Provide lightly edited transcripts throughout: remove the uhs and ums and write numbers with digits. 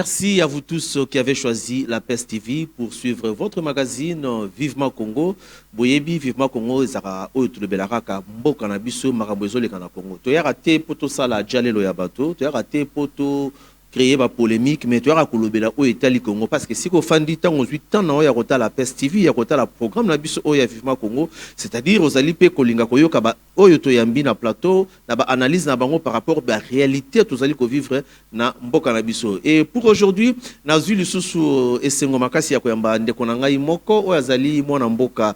Merci à vous tous qui avez choisi la PES TV pour suivre votre magazine Vivement Congo. Boyebi Vivement Congo ezaka oyo tulebelaraka mboka na biso makambo ezoleka na Congo. Toyaka te poto sala jalelo ya bato, toyaka te poto créer ba polémique, mais toyaka kolobela oyo etali Congo parce que si ko fandi tango 8 ans na ya kota la PES TV ya kota la programme na biso oyo ya Vivement Congo, c'est-à-dire ozali pe kolinga koyoka ba oyo toyambi na plateau na ba analyse na bango par rapport à la réalité tozali ko vivre na mboka na biso. Et pour aujourd'hui, nazwi lisusu esengo makasi ya koyamba ndeko na ngai moko oyo azali mwana mboka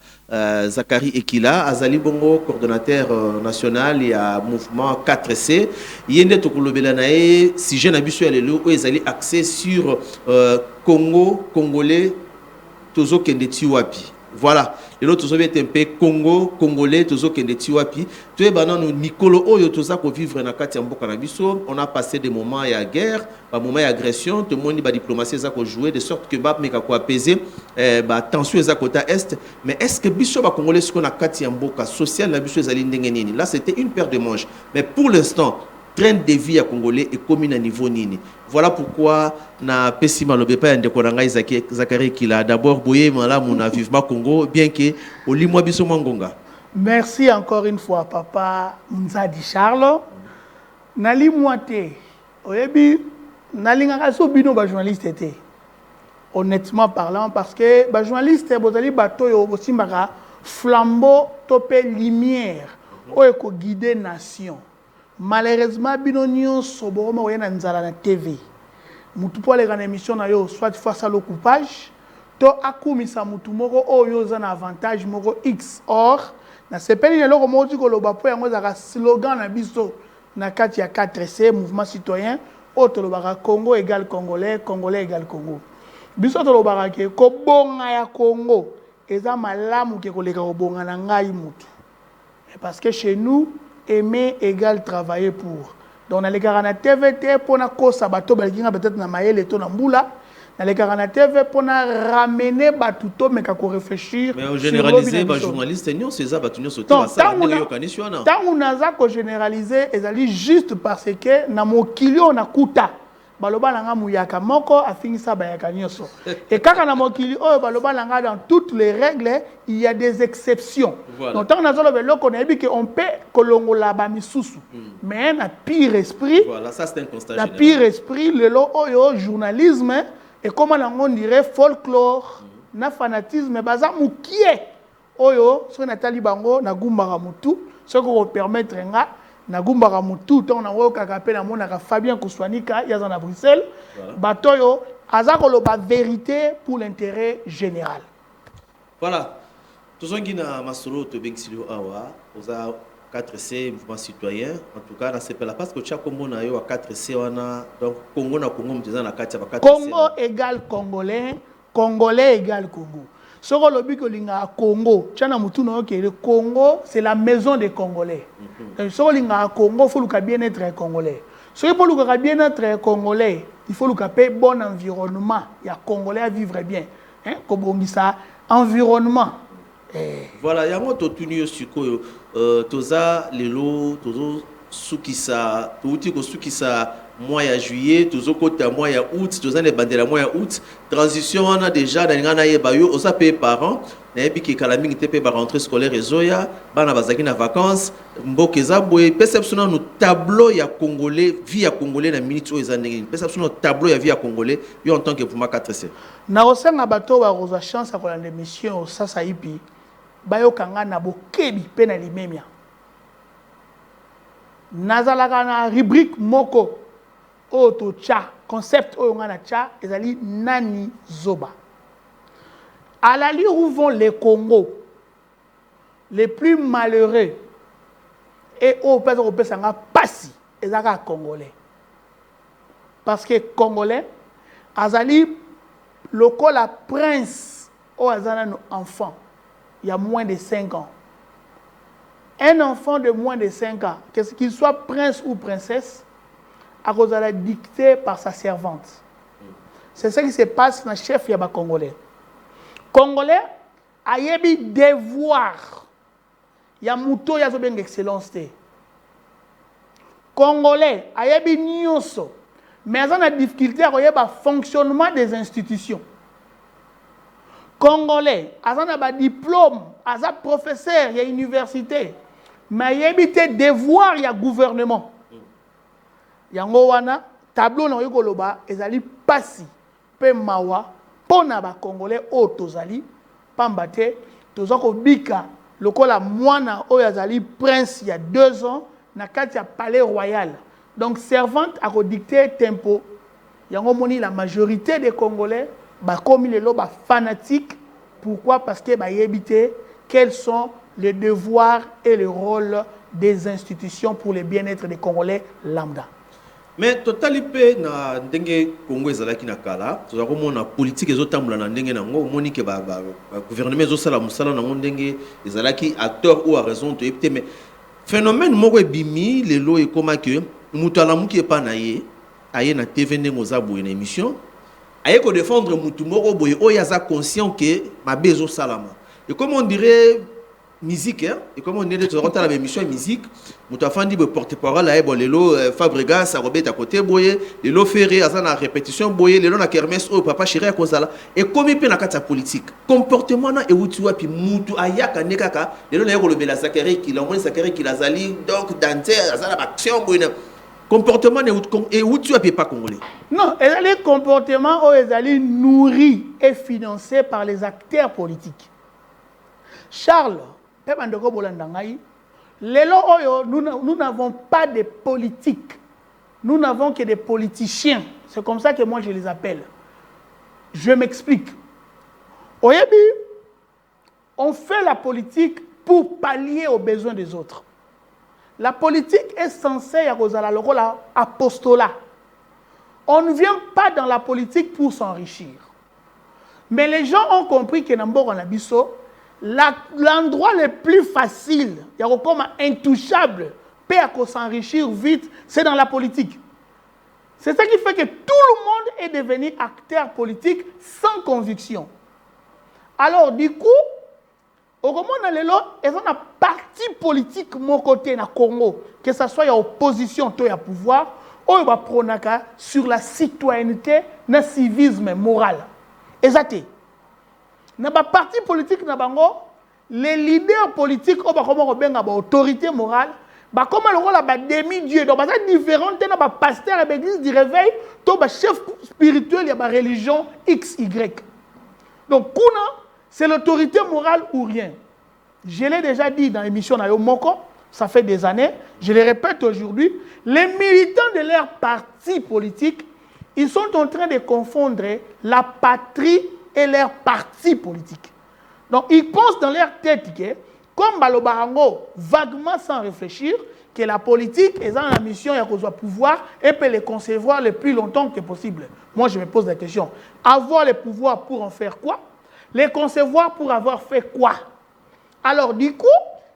Zakari Ekila, azali bongo coordonnateur national ya mouvement 4C. Yende tokolobela na e sujet na biso ya lelo oyo ezali axé sur Congo, Congolais, tozo kende ti wapi. Voilà, les autres sont un peu Congo, Congolais, tous qui sont wapi. Tu es banano Nicolo Oyo toza ko vivre na kati mboka na biso. On a passé des moments ya guerre, des moments d'agression, tout le monde ba diplomatie za ko jouer de sorte que ba meka ko apaiser ba tension za kota est. Mais est-ce que biso ba Congolais ce qu'on a kati mboka social na biso ezali ndenge nini? Là c'était une paire de manches. Mais pour l'instant, train de vie à Congolais est commun à niveau nini. Voilà pourquoi na pesima lobepa ndeko na ngai Zakari Ekila d'abord boye malamu na Vivement Congo bien que olimwa biso mangonga. Merci encore une fois papa Mzadi Charles. Nali moite oyebi nalinga so bino ba journaliste était. Honnêtement parlant parce que ba journaliste bozali bato yo bosimbaka flambeau topé lumière oyo ko guider nation. Malheureusement, binonio soboroma oyena nzala na TV. Mutu po le kana émission na yo soit face à le coupage, to akumisa mutu moko oyo za na avantage moko X or na sepeli le loko moti ko loba po yango za slogan na biso na kati ya 4C mouvement citoyen auto lobaka Congo égale Congolais, Congolais égale Congo. Biso to lobaka ke ko bonga ya Congo eza malamu ke ko leka ko bonga na ngai mutu. Parce que chez nous aimer égale travailler pour. Donc, dans les carana TVT, pour na kosa bato belginga peut-être na maele to na mbula. Dans les carana TV, pour na ramener batuto mais kako réfléchir. Mais au généraliser, ba journaliste nyo c'est ça batunyo sauter ba ça na yo kanisho na. Tant on a ça ko généraliser, ezali juste parce que na mokilio na kuta. Baloba langa muyaka moko afingisa bayaka nyoso. Et kaka na mokili oyo baloba langa dans toutes les règles, il y a des exceptions. Voilà. Donc tant on a zolo belo qu'on a dit que on peut kolongola ba misusu. Mais na pire esprit. Voilà, ça c'est un constat général. La pire esprit le lo oyo journalisme et comment on dirait folklore, na fanatisme baza mukie. Oyo so na talibango na gumbara mutu, ce qu'on permettre nga na gumbara mutu to na wo kaka pe na mona ka Fabien Kouswanika yaza na Bruxelles batoyo azako lo ba vérité pour l'intérêt général. Voilà. Tozongi na masolo to bengsilo awa oza 4C mouvement citoyen en tout cas na sepela parce que tu as kombo na yo 4C wana donc Congo na Congo mteza na kati ba 4C. Congo égale Congolais, Congolais égale Congo. Soko lobi ko linga Congo, tchana mutu no ke le Congo, c'est la maison des Congolais. Soko linga Congo, faut le bien être congolais. Soko pour le bien être congolais, il faut le paix bon environnement, il y a Congolais à vivre bien. Hein, comme ça environnement. Voilà, yango to tunio sikoyo toza lelo tozo sukisa, touti ko sukisa mois de juillet, toujours côté mois de août, tous les bandela mois de août, transition on a déjà dans ngana ye bayo, on s'appelle parents, na ebi ki kalami te pe ba rentrée scolaire ezoya, bana bazaki na vacances, mbokeza boye perception no tableau ya congolais, vie ya congolais na minute o ezandenge, perception no tableau ya vie ya congolais, yo en tant que mouvement 4C. Na osenga bato ba roza chance akola l'émission sasa ipi, bayo kanga na bokebi pe na limemia. Nazalaka na rubrique moko Oto cha concept oyo ngana cha ezali nani zoba. À la lieu où vont les Congos les plus malheureux et au pèse au pesanga passi ezaka congolais. Parce que congolais azali loko la prince o azana no enfant il y a moins de 5 ans. Un enfant de moins de 5 ans, qu'il soit prince ou princesse, à cause de la dictée par sa servante. C'est ça qui se passe dans le chef Yaba Congolais. Congolais, a yebi devoir. Il y a mouto, il y a bien excellence. Congolais, a yebi nyonso. mais il y a une difficulté à le fonctionnement des institutions. Congolais, il y a un diplôme, il y a un professeur, il y a une université, mais il y a un devoir, il y a un gouvernement. Il y a un tableau dans le ezali pasi pe mawa pona ba congolais o tozali pambate tozako bika lokola mwana o yazali prince il y a 2 ans na kati ya palais royal. Donc servante a dicté tempo. Yango moni la majorité des congolais ba comme les loba fanatiques. Pourquoi? Parce que ba yebité quels sont les devoirs et les rôles des institutions pour le bien-être des congolais lambda. Mais totalité na ndenge Congo ezalaki na kala tozako mona politique ezotambula na ndenge nango moni ke ba gouvernement ezosala musala na ndenge ezalaki à tort ou à raison to epte mais phénomène moko ebimi lelo ekoma que mutu alamuki epa na ye aye na TV ndenge ozaboye na émission aye ko défendre mutu moko boye oyo aza conscient que mabe ezosalama et comme on dirait musique hein et comme on est dans la émission musique mutu afandi be porte-parole aye bon lelo Fabregas Robert à côté boye lelo Ferré aza na répétition boye lelo na kermesse o papa chéri akozala et comme pe na kati ya politique comportement na euti wapi mutu ayaka nekaka lelo na yeko lobela Zakari ki l'envoie Zakari ki lazali donc danser azala action boye comportement et où tu as pas congolais. Non, les comportements sont nourris et financés par les acteurs politiques. Charles, nous n'avons pas de politique. Nous n'avons que des politiciens. C'est comme ça que moi je les appelle. Je m'explique. Au début, on fait la politique pour pallier aux besoins des autres. La politique est censée avoir l'apostolat. On ne vient pas dans la politique pour s'enrichir. Mais les gens ont compris que l'endroit le plus facile, comme intouchable, pour s'enrichir vite, c'est dans la politique. C'est ça qui fait que tout le monde est devenu acteur politique sans conviction. Alors du coup, au moment où il y a un parti politique mon côté na Congo, que ce soit l'opposition ou le pouvoir, on va prôner sur la citoyenneté, le civisme moral. Exactement. Dans le parti politique, les leaders politiques ont une autorité morale, comme le demi-dieu. Donc, c'est différent de le pasteur de l'église du réveil, le chef spirituel de la religion XY. Donc, c'est l'autorité morale ou rien. Je l'ai déjà dit dans l'émission Nayo Moko, ça fait des années, je le répète aujourd'hui, les militants de leur parti politique, ils sont en train de confondre la patrie et leur parti politique. Donc ils pensent dans leur tête que, comme Balobarango, vaguement sans réfléchir, que la politique est dans la mission de pouvoir et peut les concevoir le plus longtemps que possible. Moi je me pose la question, avoir le pouvoir pour en faire quoi? Les concevoir pour avoir fait quoi? Alors, du coup,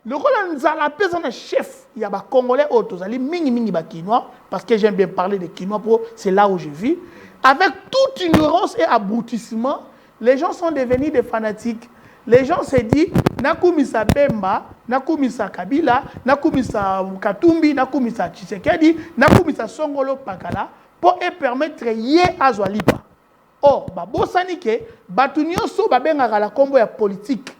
le rôle de Nzalapé, c'est un chef. Il y a des Congolais autosali, mini Quinois, parce que j'aime bien parler de Quinois, c'est là où je vis. Avec toute ignorance et abrutissement, les gens sont devenus des fanatiques. Les gens se disent, Nakumisa Bemba, Nakumisa Kabila, Nakumisa Katumbi, Nakumisa Tshisekedi, Nakumisa Songolo Pakala, pour permettre yé Azwalipa. Or, Bosanike, Batunyoso Babengara la combo ya politique.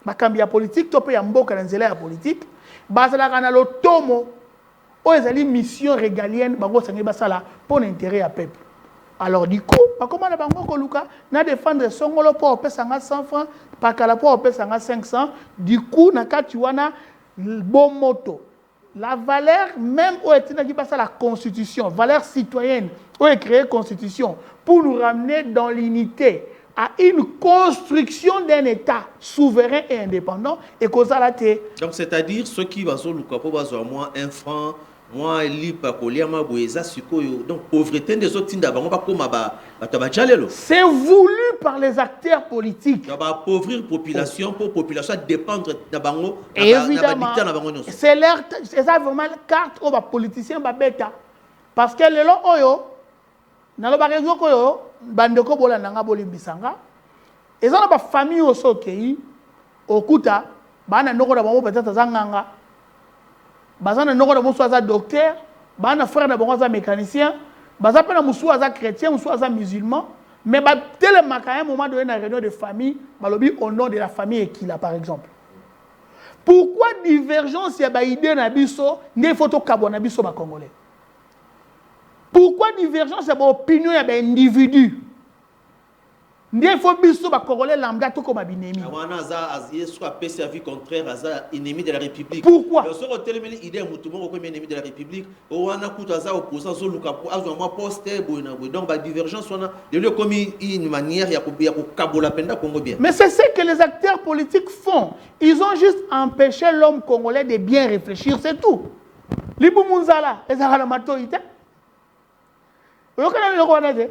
Bakambi ya politique, tope ya mboka na nzela ya politique. Bazalaka na lotomo, o ezali mission régalienne, bango sangi basala pour l'intérêt à peuple. Alors du coup, comment na bango koluka na défendre Songolo pour opesanga 100 francs, Pakala pour opesanga 500. Du coup, na kati wana bon moto. La valeur même où est qui passe à la constitution, valeur citoyenne, où est créée constitution pour nous ramener dans l'unité à une construction d'un État souverain et indépendant et cause à la tête. Donc c'est-à-dire ceux qui vont sur le capot vont moins un franc, moins libre koliama boeza sikoyo. Donc pauvreté des autres d'abord on va comme c'est voulu par les acteurs politiques. Ça va appauvrir population pour population dépendre d'abord. Évidemment. C'est leur c'est ça vraiment carte au politicien babeta parce que le lo oyo na lo ba réseau koyo bandeko bolandanga bolimbisanga ezana ba famille osokei okuta bana noko na bango peut-être zanganga bazana noko na bonso za docteur bana frère na bango za mécanicien baza pe na musu aza chrétien musu aza musulman mais ba tellement à un moment donné dans la réunion de famille balobi au nom de la famille Ekila par exemple. Pourquoi divergence ya ba idée na biso ne photo kabona biso ba congolais? Pourquoi divergence ya ba opinion ya ba individu? Ne faut biso ba congolais lambda tout comme abinemi. Awana za yesu a péché avis contraire aza ennemi de la République. Pourquoi? Le sort telemeli idée mutumo ko ennemi de la République. Owana kuta za opposant zo luka po azo moi poster boina bo donc ba divergence wana de lieu comme une manière ya ko kabola penda Congo bien. Mais c'est ce que les acteurs politiques font. Ils ont juste empêché l'homme congolais de bien réfléchir, c'est tout. Libu Munzala, ezala matoite. Okana le rwanda de.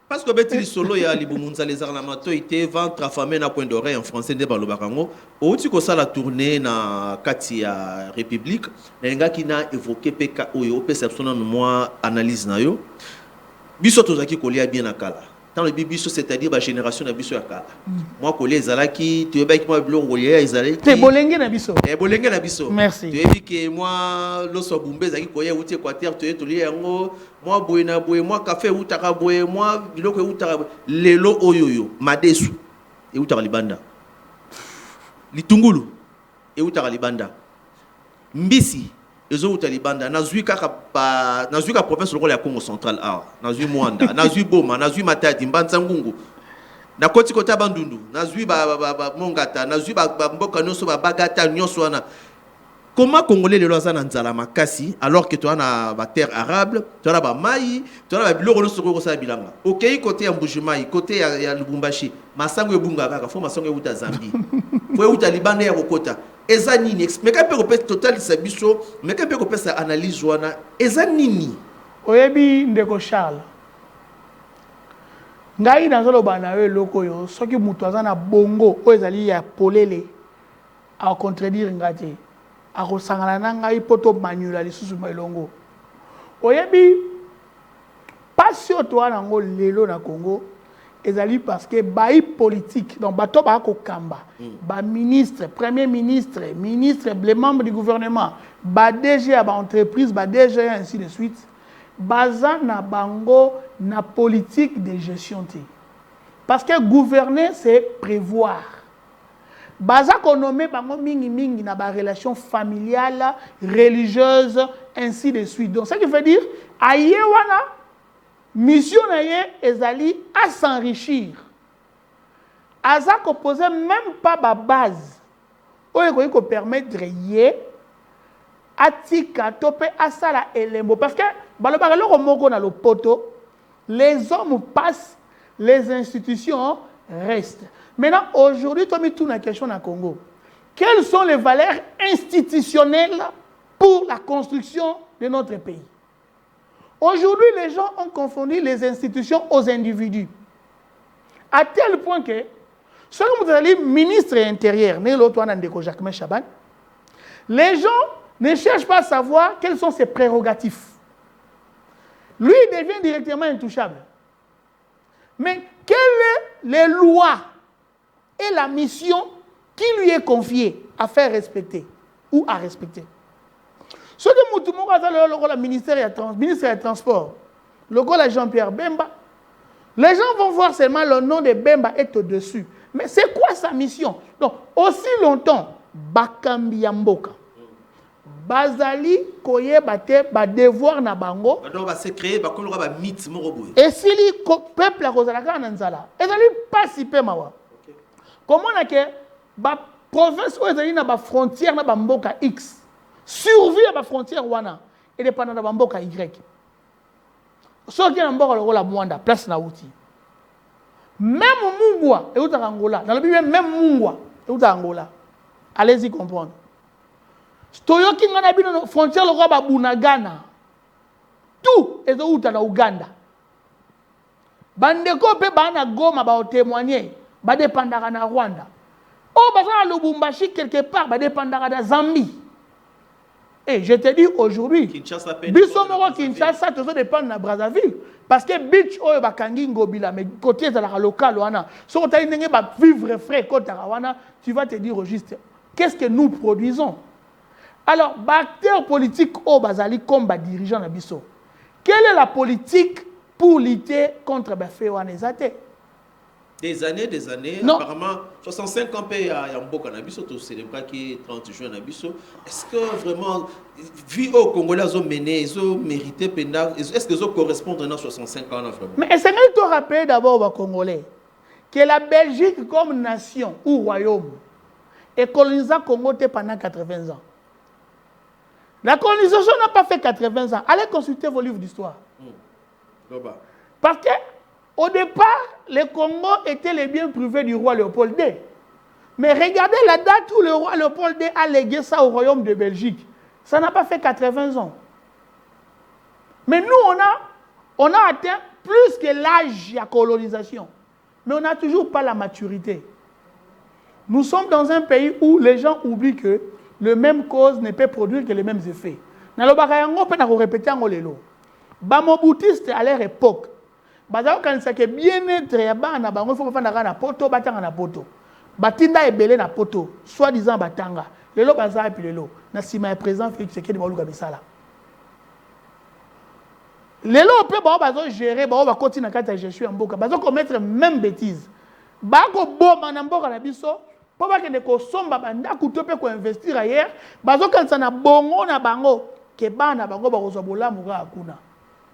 Parce que Betty Solo ya Libumunza les arnamato était ventre affamé na point d'oreille en français de Balobarango. Au tu ko ça la tournée na Katia République, nga qui na évoqué PK Oyo perception na moi analyse na yo. Biso tozaki kolia bien akala. Dans le bibiso c'est-à-dire la génération na biso akala. Moi kolia ezalaki tu eba ki moi bilongo kolia ezalaki. Te bolenge na biso. Bolenge na biso. Merci. Tu ebi que moi loso bumbe zaki kolia uti Équateur tu to lia ngo moi boye na boye moi café utaka boye moi biloko utaka lelo oyoyo madesu e utaka libanda. Litungulu e utaka libanda. Mbisi ezo utaka libanda nazui kaka pa nazui ka province lokolo ya Congo central nazui Mwanda nazui Boma nazui Matadi Mbanza Ngungu na koti kota bandundu nazui ba Mongata nazui ba mboka nyonso ba bagata nyonso wana. Comment Congolais les lois en nzala makasi alors que tu as na terre arabe, tu as ba mai, tu as biloko no soko sa bilanga. OK côté Mbujimayi, côté ya Lubumbashi, masango ebunga kaka, fo masango euta Zambie. Fo euta Libanda ya kokota. Eza nini? Mais quand peut repéter total sa biso, mais quand peut repéter sa analyse wana, eza nini? Oyebi ndeko Charles. Ngai nazolo bana we loko yo, soki mutu aza na bongo o ezali ya polele a contredire ngati. A sangana nanga ipoto manuela lisusu mailongo. Oyebi passion toi nango lelo na Congo ezali parce que baï politique donc bato ba ko kamba ba ministre premier ministre ministre les membres du gouvernement ba DG ba entreprise ba DG ainsi de suite baza na bango na politique de gestion té parce que gouverner c'est prévoir. Baza ko nommé bango mingi mingi na ba relation familiale, religieuse, ainsi de suite. Donc ça qui veut dire aye wana mission na ye ezali à s'enrichir. Aza ko poser même pas ba base. Oye ko permettre ye atika topé asala elembo parce que balobaka loko moko na lopoto les hommes passent, les institutions restent. Maintenant, aujourd'hui, tu as mis toute la question à Congo. Quelles sont les valeurs institutionnelles pour la construction de notre pays? Aujourd'hui, les gens ont confondu les institutions aux individus. À tel point que, ce que vous avez dit, ministre intérieur, les gens ne cherchent pas à savoir quels sont ses prérogatives. Lui, il devient directement intouchable. Mais quelles sont les lois et la mission qui lui est confiée à faire respecter ou à respecter? Ce que Moutoumou a le ministère des Transports, le Jean-Pierre Bemba, les gens vont voir seulement le nom de Bemba est au-dessus. Mais c'est quoi sa mission? Donc, aussi longtemps, Bakambi Yamboka, Bazali, Koye, Bate, Badevoir Nabango. Donc, va se créer, va qu'on aura un mythe, Moroboui. Et si le peuple a Rosalaka Nanzala, et ça lui passe si peu mawa. Comment on a que la province où il y a une frontière, na Mboka X, survit à la frontière Wana, et dépendant de Mboka Y. Ce qui est en Mboka, la Mwanda, place na outil. Même Mungwa, et où Angola, dans le Bible, même Mungwa, et où Angola. Allez-y comprendre. Stoyoki ngana bino frontière le roi Bunagana. Tout est où na Uganda. Bandeko pe bana Goma ba témoigner, ba dépendara na Rwanda. Oh bazana Lubumbashi quelque part ba dépendara da Zambie. Et je te dis aujourd'hui, biso moko Kinshasa tout ça dépend na Brazzaville parce que beach oyo ba kangi ngobila mais côté de la local wana. So on t'a ndenge ba vivre frais côté wana, tu vas te dire au juste qu'est-ce que nous produisons? Alors, acteurs politiques au Bazali comme dirigeant na biso. Quelle est la politique pour lutter contre Bafé Wanezate? Des années, non. Apparemment, 65 ans, il y a un beau cannabis, tout célébrer qui 30 juin cannabis. Est-ce que vraiment, vu au Congolais, ils ont mené, ils ont mérité, est-ce qu'ils ont correspondre à 65 ans vraiment? Mais est-ce que tu rappeler d'abord aux Congolais que la Belgique comme nation ou royaume est colonisée Congo pendant 80 ans? La colonisation n'a pas fait 80 ans. Allez consulter vos livres d'histoire. Parce que au départ, le Congo était les biens privés du roi Léopold II. Mais regardez la date où le roi Léopold II a légué ça au royaume de Belgique. Ça n'a pas fait 80 ans. Mais nous, on a atteint plus que l'âge de la colonisation. Mais on n'a toujours pas la maturité. Nous sommes dans un pays où les gens oublient que le même cause ne peut produire que les mêmes effets. Dans le bagayango, on peut répéter en lelo. Bamoboutiste à leur époque. Bazao quand c'est que bien-être ya bana bango faut pas na poto batanga na poto. Batinda ebele na poto, soit disant batanga. Lelo baza puis lelo. Na sima ya présent Félix Tshisekedi baluka bisala. Lelo pe bazo gérer ba continuer na kata ya gestion mboka. Bazo commettre même bêtise. Bako boma na mboka na biso. Po ba kende ko somba banda ku to pe ko investir ailleurs. Bazo quand ça na bongo na bango ke bana bango ba kozwa bolamu ga akuna.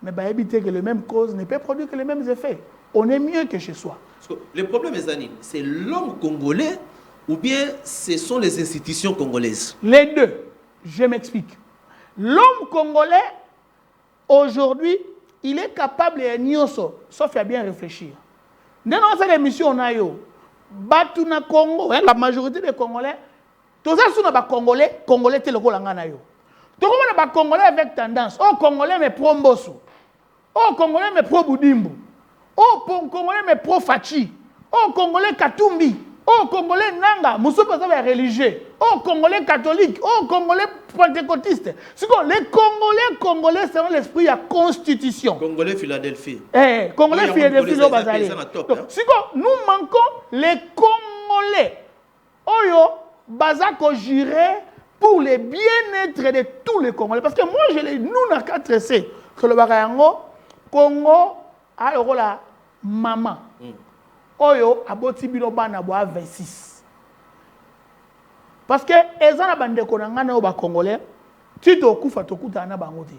Mais bah, éviter que les mêmes causes ne peut produire que les mêmes effets. On est mieux que chez soi. Le problème, c'est l'homme congolais ou bien ce sont les institutions congolaises? Les deux. Je m'explique. L'homme congolais, aujourd'hui, il est capable de nyoso, sauf à bien réfléchir. Dans cette émission, on a eu Batuna Congo, la majorité des Congolais, tous ça sont des Congolais, Congolais tel que l'on yo. Tout le monde est Congolais avec tendance. Oh, Congolais, mais pro-Mbosso. Oh, Congolais, mais pro-Boudimbo. Oh, Congolais, mais pro-Fachi. Oh, Congolais, Katumbi. Oh, Congolais, Nanga. Moussoupa, ça va religieux. Oh, Congolais, catholique. Oh, Congolais, pentecôtiste. Les Congolais, selon l'esprit, il y a constitution. Congolais, Philadelphie. Congolais, Philadelphie, le bazar. Nous manquons les Congolais. Oyo, bazar qu'on jurait pour le bien-être de tous les Congolais. Parce que moi, nous, n'a qu'à tresser que le bagayango, Congo, alors la maman. Oyo, aboti bino bana boa 26. Parce que, ezana bande konangana oba Congolais, tu te okufa tokuta na bangote.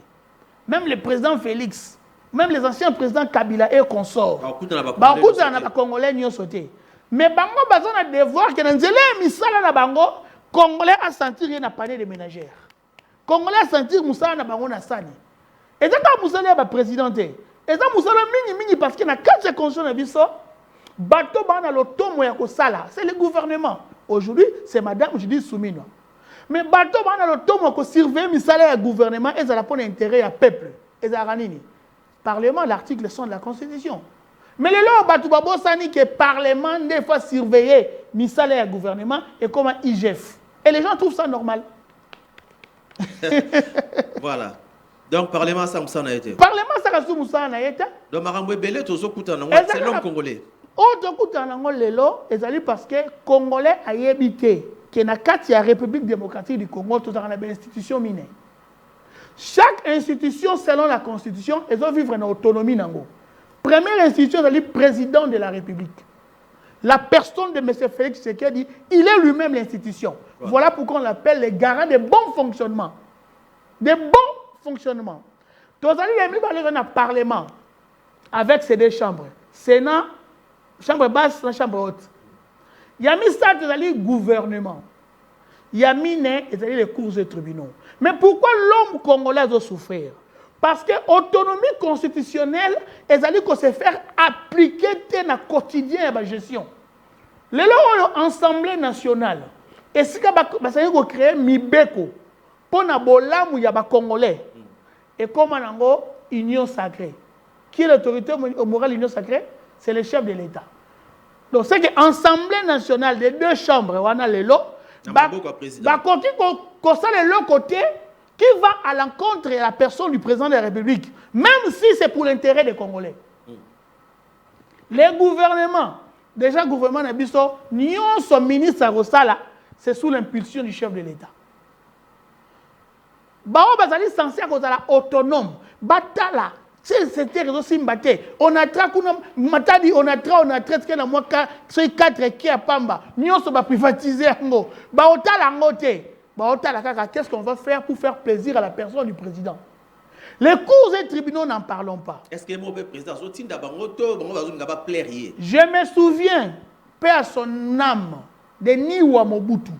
Même le président Félix, même les anciens présidents Kabila et consorts, bakuta na ba Congolais nyo sauté. Mais bango bazana devoir que nanzele misala na bango, Congolais a senti rien à panier de ménagères. Congolais a senti Moussa na bango na sani. Et ça quand Moussa est présidenté. Et ça Moussa mini parce qu'il y a 4 constitutions na biso. Bato bana lotomo ya kosala, c'est le gouvernement. Aujourd'hui, c'est madame Judith Soumino. Mais bato bana lotomo ko surveiller misala ya gouvernement et ça la pour intérêt à peuple. Et ça ranini. Parlement l'article 100 de la Constitution. Mais les lois bato babo sani que parlement des fois surveiller misala ya gouvernement et comme IGF. Et les gens trouvent ça normal. Voilà. Donc, Parlement, ça a été. Parlement, ça a été. Donc, Maramboué Belé, c'est l'homme congolais. Parce que Congolais a évité que dans la République démocratique du Congo, tout dans une institution mineure. Chaque institution, selon la Constitution, elle doit vivre en autonomie. Première institution, c'est le président de la République. La personne de M. Félix Tshisekedi, il est lui-même l'institution. Ouais. Voilà pourquoi on l'appelle le garant de bon fonctionnement. De bon fonctionnement. Donc, il y a un parlement avec ces deux chambres. Sénat, chambre basse, la chambre haute. Il y a mis ça, c'est-à-dire gouvernement. Il y a mis les cours et tribunaux. Mais pourquoi l'homme congolais doit souffrir? Parce que l'autonomie constitutionnelle, c'est-à-dire qu'on se faire appliquer dans le quotidien de la gestion. L'Assemblée nationale, et si on crée Mibeko, pour que les Congolais, et comme on union sacrée. Qui est l'autorité morale de l'union sacrée? C'est le chef de l'État. Donc c'est que l'Assemblée nationale des deux chambres, on a le lot, côté qui va à l'encontre de la personne du président de la République, même si c'est pour l'intérêt des Congolais. Les gouvernements, déjà le gouvernement Nabiso, son ministre Rosala, c'est sous l'impulsion du chef de l'État. Bao bazali censé être autonome. Batala, C'était aussi mbaté. On a tra kuna matadi on a traité na moi 4 qui a pamba. Nyonso ba privatiser ngo. Ba otala ngote. Ba otala kaka qu'est-ce qu'on va faire pour faire plaisir à la personne du président? Les cours et tribunaux n'en parlons pas. Est-ce que mon président sotinda bangoto bango bazonga ba plaire? Je me souviens, paix à son âme, de Niwa Mobutu.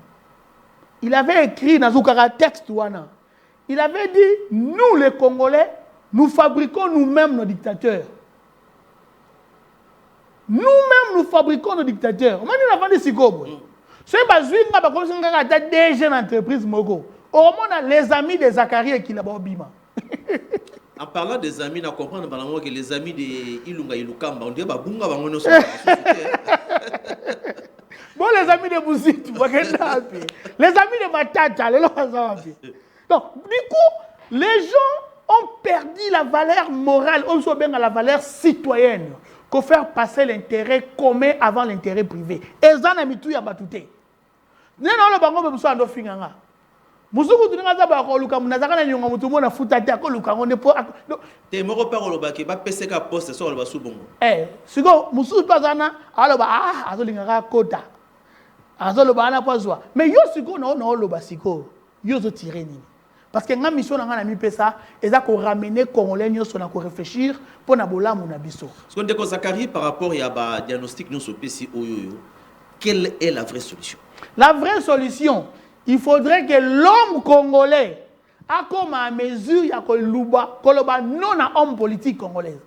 Il avait écrit dans un texte wana. Il avait dit nous les Congolais nous fabriquons nous-mêmes nos dictateurs. Nous-mêmes, nous fabriquons nos dictateurs. On m'a dit la fin de Sikobo. C'est parce que nous avons des jeunes entreprises Mogo. On a les amis de Zacharie qui là-bas au Bima. En parlant des amis, on comprend que les amis de Ilunga Ilukamba, on dit que Bunga va nous bon, les amis de Bouzit, les amis de Matata, les donc, du coup, les gens ont perdu la valeur morale, on se bien à la valeur citoyenne, qu'on faire passer l'intérêt commun avant l'intérêt privé. Et ça n'a mis tout à batouté. Nous avons le bango de Moussa Andofinganga. Moussa Koutunga ba ko luka munazaka na nyonga mutu mona futata ko luka on ne po. Te moko pa ko lobaki ba PCK poste so ba subongo. Siko Moussa pazana aloba azolinga kota. Azoloba na pozwa. Mais yo siko na loba siko. Yo zo tirer nini. Parce que la mission n'a mis ça, et ça qu'on ramener Congolais sur la réfléchir pour na bola mon abisso. Ce qu'on dit que Zachary par rapport à diagnostic nous sur PC Oyoyo, quelle est la vraie solution? La vraie solution, il faudrait que l'homme congolais a comme à mesure ya koloba non à homme politique congolais.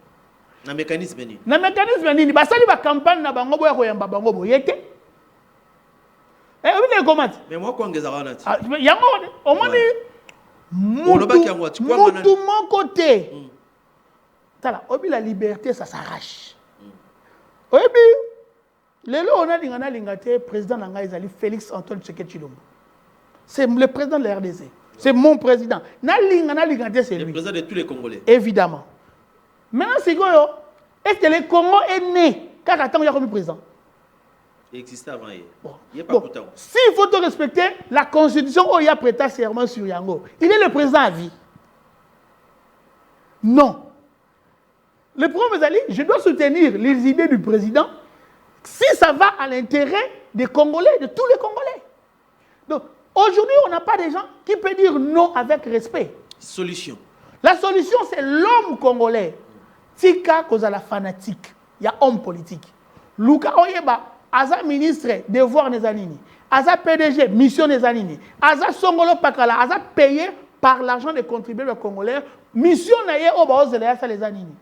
Na mécanisme ni. Na mécanisme ni ba sali ba campagne na bango boya ko yamba bango boyete. On comment? Mais moi quoi ngeza wana ti. Yango au moins Moutou mon côté. Obi la liberté, ça s'arrache. Obi, on a dit que président Nangaïzali, Félix Antoine Tshisekedi Tshilombo. C'est le président de la RDC. C'est mon président. C'est lui. Le président de tous les Congolais. Évidemment. Maintenant, c'est quoi? Est-ce que le Congo est né quand il y a comme président? Il existait avant. S'il faut respecter la constitution où il y a prêté serment sur Yango, il est le président à vie. Non. Le problème est je dois soutenir les idées du président si ça va à l'intérêt des Congolais, de tous les Congolais. Donc, aujourd'hui, on n'a pas des gens qui peuvent dire non avec respect. Solution. La solution, c'est l'homme congolais. Tika cause à la fanatique. Il y a homme politique. Luka Oyeba. Aza ministre, devoir des anini. Aza PDG, mission des anini. Aza Songolo Pakala, Aza payé par l'argent des contribuables congolais. Mission naye au baos de la les anini.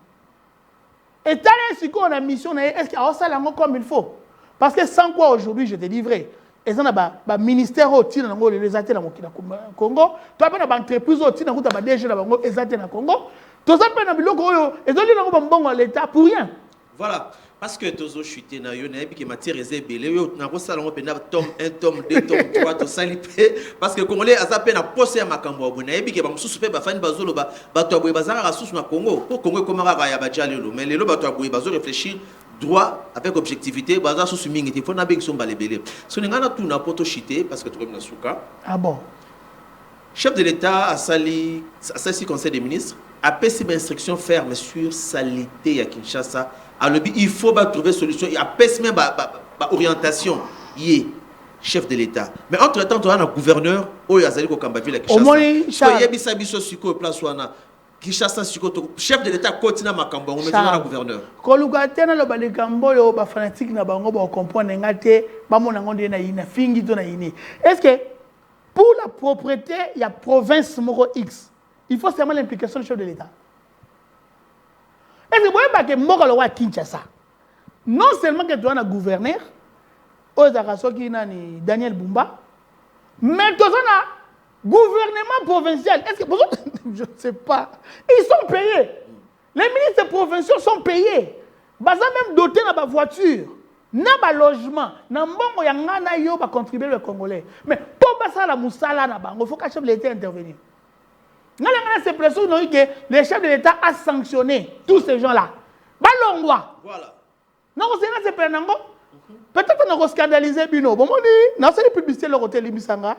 Et tant si on a mission naye, est-ce qu'il y a ça comme il faut? Parce que sans quoi aujourd'hui je te livrerai. Et ça n'a ministère au tir dans les athées dans le Congo. Tu as pas d'entreprise au tir dans le DG dans les athées dans le Congo. Tout ça peut être et donc il y a l'État pour rien. Voilà. Parce que tous les chutés na yo na qui matière réservée yo na ko salon pe na tome 1 tome 2 tome 3 to salipé parce que congolais azape na posé ya makambo abona ebi ke ba mususu pe ba fani bazolo ba to aboye bazanga rasusu na Congo pour Congo comme ka ya ba jalelo mais lelo ba to aboye bazo réfléchir droit avec objectivité baza susu mingi te faut na be kisomba lebele so ngana tout na poto chuté parce que tu comme na souka. Ah bon. Chef de l'État a sali conseil des ministres a passé une instruction ferme sur salité à Kinshasa. Alors, il faut trouver solution. Il y a une orientation. Il est chef de l'État. Mais entre-temps, tu as un gouverneur. Au moins, chef de l'État continue à Makambo. On met un gouverneur. Quand le fanatique na bango ba comprendre ngate ba mona ngonde na ina fingi to na ini. Est-ce que pour la propriété, il y a province moko X. Il faut seulement l'implication du chef de l'État. Est-ce que vous voyez que Moko le roi Kinshasa, non seulement que tu as un gouverneur, Daniel Bumba, mais tu as un gouvernement provincial. Est-ce que je ne sais pas. Ils sont payés. Les ministres provinciaux sont payés. Ils sont même dotés de la voiture, de logement. Ils ont contribué le Congolais. Mais pour passer la moussala, il faut que le chef de l'État intervienne. C'est pour ça que le chef de l'État a sanctionné tous ces gens-là. Balongwa. Voilà. Non, c'est pas peut-être qu'on a scandalisé Bino. Bon, on dit, dans cette publicité, le hôtel Limisanga,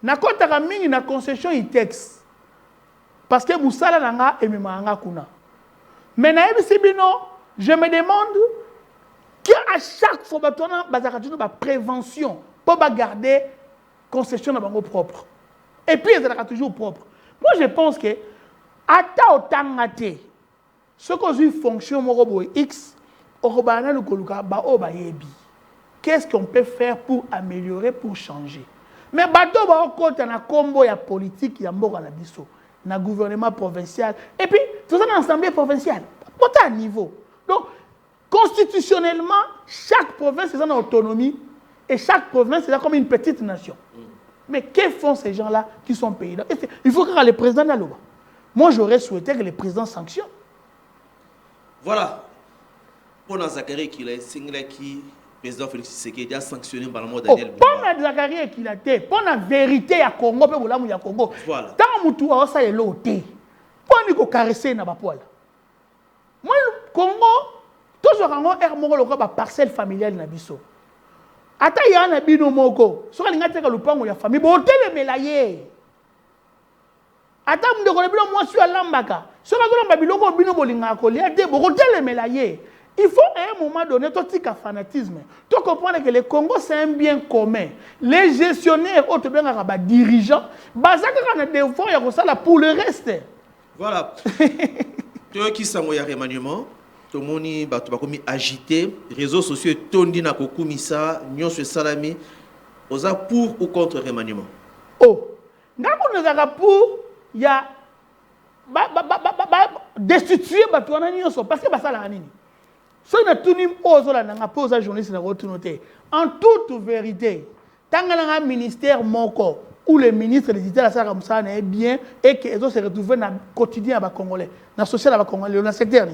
na kota kami na concession i texte. Parce que Moussala nanga et Mimanga kuna. Mais je me demande qu'à chaque fois, on a une prévention pour garder concession dans bango propre. Et puis, elle sera toujours propre. Moi, je pense que, à ta autant raté, ce qu'on a une fonction X, qu'est-ce qu'on peut faire pour améliorer, pour changer? Mais bateau ba côté na combo ya politique ya mboka na biso na gouvernement provincial et puis tout ça dans l'assemblée provinciale pas à niveau. Donc constitutionnellement chaque province est en autonomie et chaque province est comme une petite nation. Mais que font ces gens-là qui sont payés? Il faut que le président n'alloue. Moi j'aurais souhaité que le président sanctionne. Voilà. Pour Zachary qui est single qui président Félix Tshisekedi a sanctionné par le mot Daniel Bumba. Pour la Zachary qui l'a été, pour la vérité à Congo, pour la mouille à Congo. Voilà. Tant que tu as ça et l'autre, pour nous caresser na bapoil. Moi le Congo, toujours en air moko le ba parcelle familiale na biso. Ata ya na bino moko, soka linga teka lupango ya famille, bo tele melaye. Ata mde ko bino moi sur lambaka. Soka ko lamba biloko bino bolinga ko lia te bo tele melaye. Il faut à un moment donné, tout ce fanatisme. Tu comprends que le Congo, c'est un bien commun. Les gestionnaires, les dirigeants, ils ont des devoirs pour le reste. Voilà. Tu vois qui sont les remaniements? Tout le monde est agité. Les réseaux sociaux sont na kokumisa, nyon se salami. Oza pour ou contre remaniement? Oh, nous avons pour, il y a destituer parce que ça la nini. En toute vérité, tant que un ministère moko ou le ministre des États comme ça est bien et qu'ils se retrouvent dans le quotidien à Congolais, dans le social à Congolais, dans le secteur.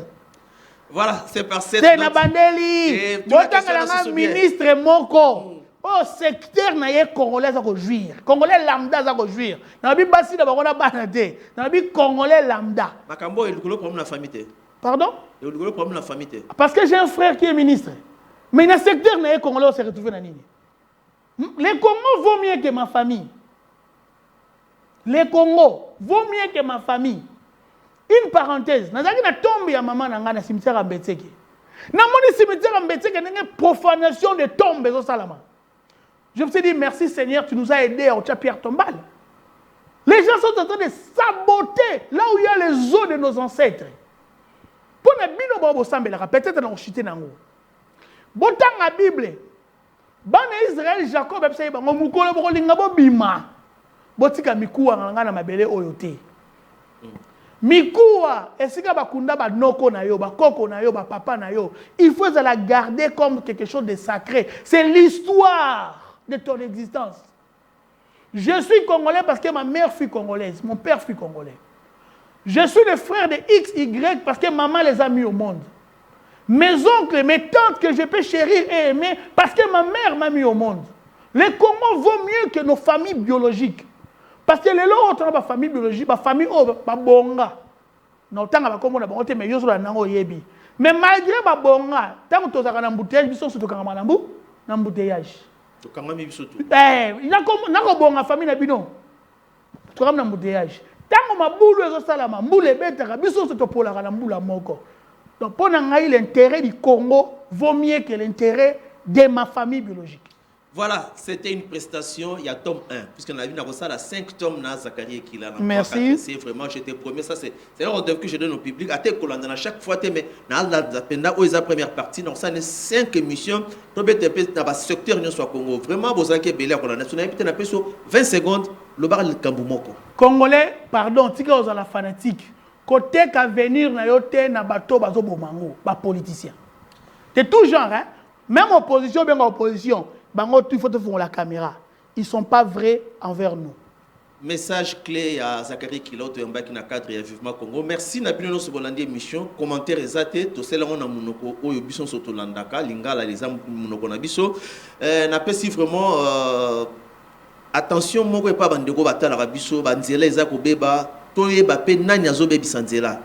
Voilà, c'est par cette c'est Nabandeli. Bon, tant que ministre moko au secteur na ye Congolais à jouir, Congolais lambda à jouir. Dans le basi d'abord on a banate, dans le Congolais lambda. Makambo est le problème de la famille. Pardon? Le problème de la famille. Parce que j'ai un frère qui est ministre. Mais dans le secteur, les Congolais se retrouvent dans Nini. Les Congos vaut mieux que ma famille. Les Congos vaut mieux que ma famille. Une parenthèse. Dans la tombe ya maman dans le cimetière à Mbetseke. Dans le cimetière à Mbetseke, il y a une profanation de tombes au Salama. Je me suis dit, merci Seigneur, tu nous as aidés à Ocha Pierre Tombal. Les gens sont en train de saboter là où il y a les os de nos ancêtres. Pour ne bino bobo sambela peut-être na chité nango. Botan la Bible. Bana Israël Jacob epsay bango mukolo boko linga bo bima. Botika mikuwa nganga na mabele oyote. Mikuwa esika bakunda ba noko na yo, ba koko na yo, ba papa na yo. Il faut la garder comme quelque chose de sacré. C'est l'histoire de ton existence. Je suis congolais parce que ma mère fut congolaise, mon père fut congolais. Je suis le frère de X, Y parce que maman les a mis au monde. Mes oncles, mes tantes que je peux chérir et aimer parce que ma mère m'a mis au monde. Le Congo vaut mieux que nos familles biologiques. Parce que les autres, ma famille biologique, ma famille, ma bonga. Non, tant que ma Congo, mais yo sur la nango yebi. Mais malgré ma bonga, tant que tu as un embouteillage, ils sont surtout quand on a un embouteillage. Tu as un surtout. Il y a un bonga famille na bino. Tu as un embouteillage. Tant que ma boule est salama, boule est bête, biso se topo la boule moko. Donc pour l'intérêt du Congo vaut mieux que l'intérêt de ma famille biologique. Voilà, c'était une prestation, il y a tome 1, puisqu'on a vu dans ça 5 tomes dans Zachary qui l'a. Merci. C'est vraiment, je te promets, ça c'est un rendez-vous que je donne au public. À tes collègues, à chaque fois, mais dans la première partie, donc ça, c'est 5 émissions. Dans le secteur de Congo, vraiment, vous avez belé qu'on a national, peut-être un peu sur 20 secondes, le bar le Kambumoko. Congolais, pardon, tu es la fanatique. Côté qu'à venir, na yote na bateau bazo bomango, ba politicien. C'est tout genre, hein. Même opposition, bien opposition. Il faut faire la caméra. Ils ne sont pas vrais envers nous. Message clé à Zachary Kiloto et Mbaki na cadre et vivement Congo. Merci Nabino no Sobolandi émission. Commentaire ezate to sela on na munoko oyo bison soto landaka lingala les am munoko na biso. Na pesi vraiment attention moko pa bandeko batala ka biso banzela ezako beba toyeba pe nani azobebisa nzela.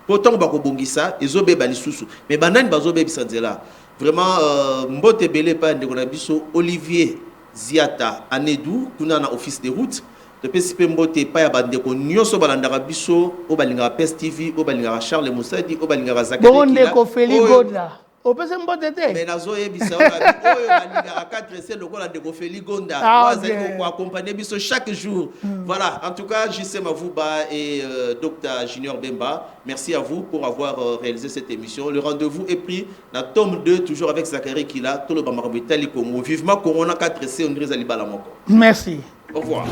Pourtant ba ko bongisa ezobeba lisusu. Mais banani bazobebisa nzela. Vraiment, Mbote Belé pa ndeko na biso Olivier Ziata Anedou kuna na office de route topesi pe mbote pa ya bandeko nyonso balandaka biso o balingaka PES TV o balingaka Charles Moussadi o balingaka Zakari Bon ndeko Feli Gonda. Opese mbote te. Mais nazo yebisa oyo balingaka 4C lokola ndeko Feli Gonda. Wazali ko accompagner biso chaque jour. Voilà, en tout cas, JC Mavouba et Dr Junior Bemba, merci à vous pour avoir réalisé cette émission. Le rendez-vous est pris dans tome 2 toujours avec Zakari Kila, tout le Bamarbitali Congo. Vivement Corona 4C on dirait Zali Balamoko. Merci. Au revoir.